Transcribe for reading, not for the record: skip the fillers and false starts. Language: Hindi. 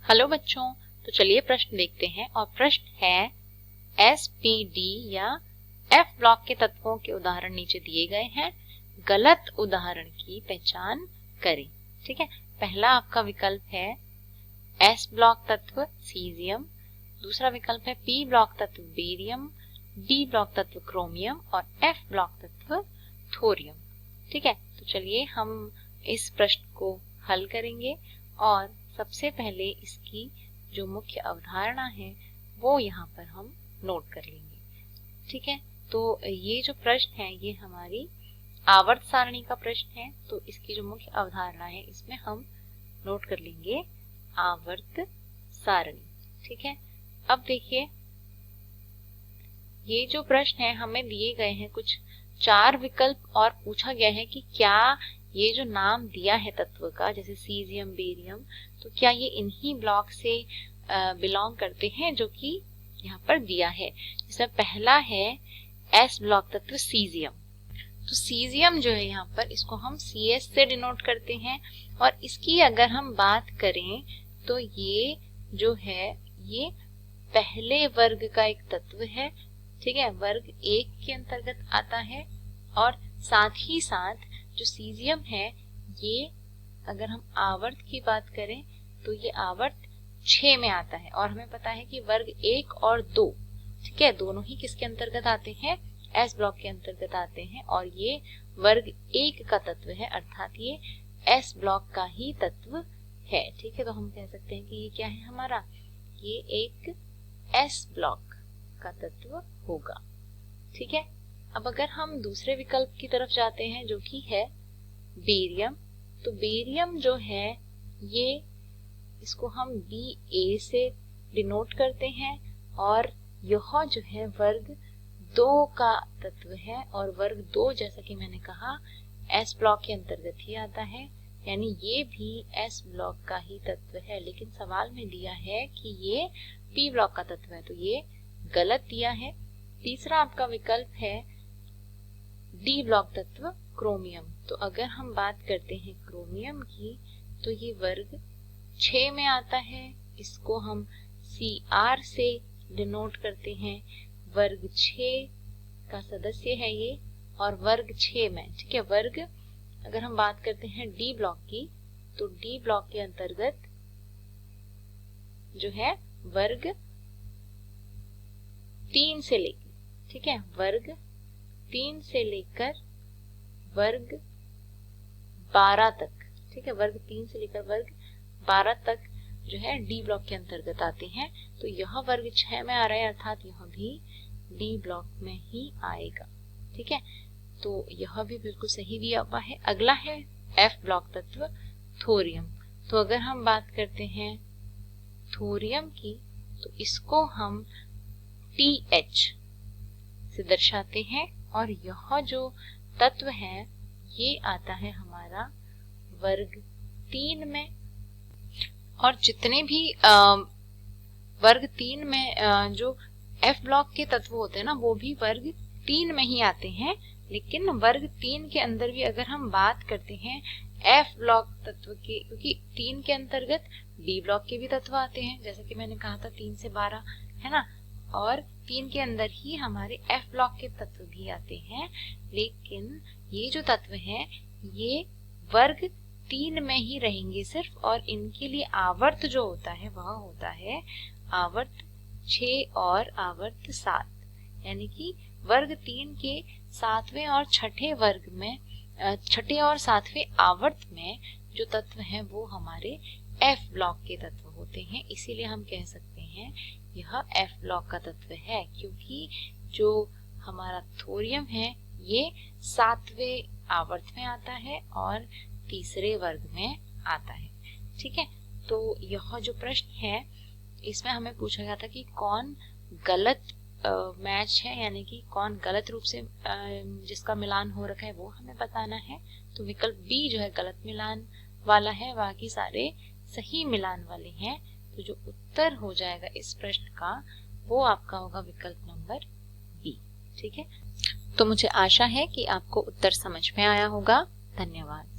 हेलो बच्चों, तो चलिए प्रश्न देखते हैं। और प्रश्न है एस पी डी या एफ ब्लॉक के तत्वों के उदाहरण नीचे दिए गए हैं, गलत उदाहरण की पहचान करें। ठीक है, पहला आपका विकल्प है एस ब्लॉक तत्व सीजियम, दूसरा विकल्प है पी ब्लॉक तत्व बेरियम, डी ब्लॉक तत्व क्रोमियम और एफ ब्लॉक तत्व थोरियम। ठीक है, तो चलिए हम इस प्रश्न को हल करेंगे और सबसे पहले इसकी जो मुख्य अवधारणा है वो यहाँ पर हम नोट कर लेंगे। ठीक है, तो ये जो प्रश्न है ये हमारी आवर्त सारणी का प्रश्न है, तो इसकी जो मुख्य अवधारणा है इसमें हम नोट कर लेंगे आवर्त सारणी। ठीक है, अब देखिए ये जो प्रश्न है हमें दिए गए हैं कुछ 4 विकल्प और पूछा गया है कि क्या ये जो नाम दिया है तत्व का, जैसे सीजियम बेरियम, तो क्या ये इन्हीं ब्लॉक से बिलोंग करते हैं जो कि यहाँ पर दिया है। जिसमें पहला है एस ब्लॉक तत्व सीजियम, तो सीजियम जो है यहाँ पर इसको हम CS से डिनोट करते हैं। और इसकी अगर हम बात करें तो ये जो है ये पहले वर्ग का एक तत्व है। ठीक है, वर्ग 1 के अंतर्गत आता है। और साथ ही साथ जो सीजियम है ये अगर हम आवर्त की बात करें तो ये आवर्त 6 में आता है। और हमें पता है कि वर्ग 1 और 2, ठीक है, दोनों ही किसके अंतर्गत आते हैं, एस ब्लॉक के अंतर्गत आते हैं। और ये वर्ग 1 का तत्व है, अर्थात ये एस ब्लॉक का ही तत्व है। ठीक है, तो हम कह सकते हैं कि ये क्या है हमारा, ये एक एस ब्लॉक का तत्व होगा। ठीक है, अब अगर हम दूसरे विकल्प की तरफ जाते हैं जो कि है बेरियम, तो बेरियम जो है ये इसको हम BA से डिनोट करते हैं। और यह जो है वर्ग 2 का तत्व है। और वर्ग 2 जैसा कि मैंने कहा एस ब्लॉक के अंतर्गत ही आता है, यानी ये भी एस ब्लॉक का ही तत्व है। लेकिन सवाल में दिया है कि ये पी ब्लॉक का तत्व है, तो ये गलत दिया है। तीसरा आपका विकल्प है डी ब्लॉक तत्व क्रोमियम, तो अगर हम बात करते हैं क्रोमियम की तो ये वर्ग 6 में आता है। इसको हम CR से डिनोट करते हैं, वर्ग 6 का सदस्य है ये। और वर्ग 6 में, ठीक है, वर्ग अगर हम बात करते हैं डी ब्लॉक की तो डी ब्लॉक के अंतर्गत जो है वर्ग 3 से लेकर, ठीक है, वर्ग 3 से लेकर वर्ग 12 तक, ठीक है, वर्ग 3 से लेकर वर्ग 12 तक जो है डी ब्लॉक के अंतर्गत आते हैं। तो यह वर्ग 6 में आ रहा है, अर्थात यह भी डी ब्लॉक में ही आएगा। ठीक है, तो यह भी बिल्कुल सही दिया हुआ है। अगला है एफ ब्लॉक तत्व थोरियम, तो अगर हम बात करते हैं थोरियम की तो इसको हम TH से दर्शाते हैं। और यह जो तत्व है ये आता है हमारा वर्ग 3 में। और जितने भी वर्ग 3 में जो एफ ब्लॉक के तत्व होते हैं ना वो भी वर्ग 3 में ही आते हैं। लेकिन वर्ग 3 के अंदर भी अगर हम बात करते हैं एफ ब्लॉक तत्व के, क्योंकि 3 के अंतर्गत डी ब्लॉक के भी तत्व आते हैं, जैसा कि मैंने कहा था 3 से 12 है ना, और 3 के अंदर ही हमारे एफ ब्लॉक के तत्व भी आते हैं। लेकिन ये जो तत्व हैं ये वर्ग 3 में ही रहेंगे सिर्फ, और इनके लिए आवर्त जो होता है वह होता है आवर्त 6 और आवर्त 7, यानी कि वर्ग 3 के 7वें और 6ठे वर्ग में, 6ठे और 7वें आवर्त में जो तत्व हैं वो हमारे एफ ब्लॉक के तत्व होते हैं। इसीलिए हम कह सकते हैं यह एफ ब्लॉक का तत्व है, क्योंकि जो हमारा थोरियम है ये 7वें आवर्त में आता है और तीसरे वर्ग में आता है। ठीक है, तो यह जो प्रश्न है इसमें हमें पूछा गया था कि कौन गलत मैच है, यानी कि कौन गलत रूप से जिसका मिलान हो रखा है वो हमें बताना है। तो विकल्प B जो है गलत मिलान वाला है, बाकी सारे सही मिलान वाले हैं। तो जो उत्तर हो जाएगा इस प्रश्न का वो आपका होगा विकल्प नंबर B। ठीक है, तो मुझे आशा है कि आपको उत्तर समझ में आया होगा। धन्यवाद।